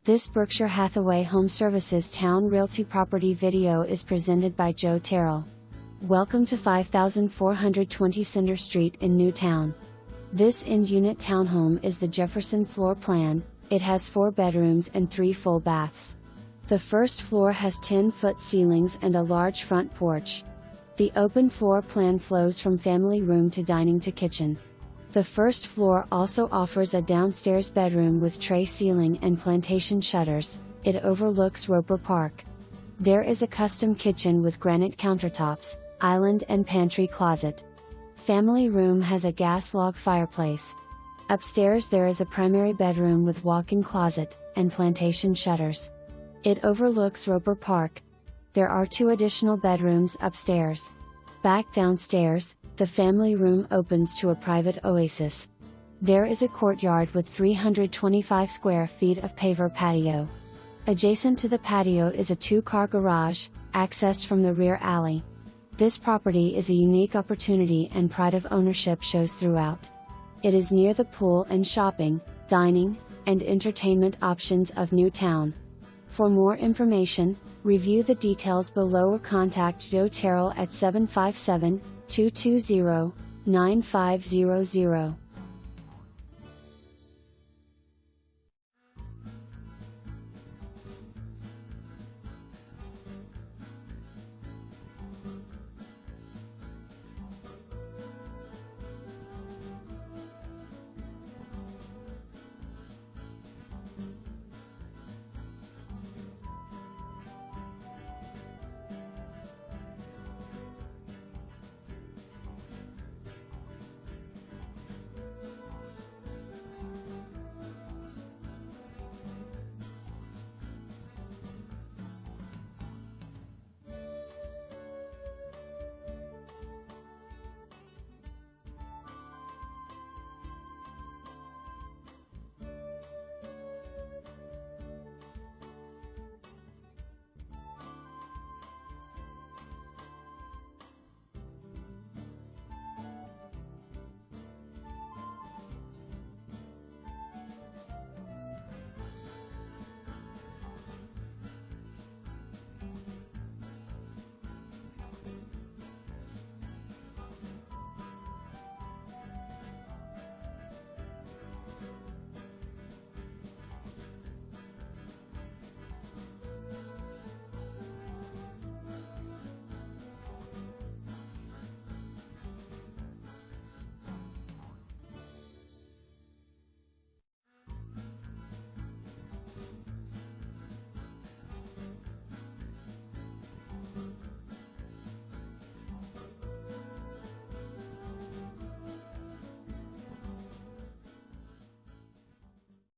This Berkshire Hathaway HomeServices Towne Realty property video is presented by Joe Terrell. Welcome to 5420 Cinder Street in Newtown. This end-unit townhome is the Jefferson floor plan. It has 4 bedrooms and 3 full baths. The first floor has 10-foot ceilings and a large front porch. The open floor plan flows from family room to dining to kitchen. The first floor also offers a downstairs bedroom with tray ceiling and plantation shutters. It overlooks Roper Park. There is a custom kitchen with granite countertops, island and pantry closet. Family room has a gas log fireplace. Upstairs there is a primary bedroom with walk-in closet and plantation shutters. It overlooks Roper Park. There are 2 additional bedrooms upstairs. Back downstairs, the family room opens to a private oasis. There is a courtyard with 325 square feet of paver patio. Adjacent to the patio is a 2-car garage, accessed from the rear alley. This property is a unique opportunity and pride of ownership shows throughout. It is near the pool and shopping, dining, and entertainment options of Newtown. For more information, review the details below or contact Joe Terrell at 757-220-9500.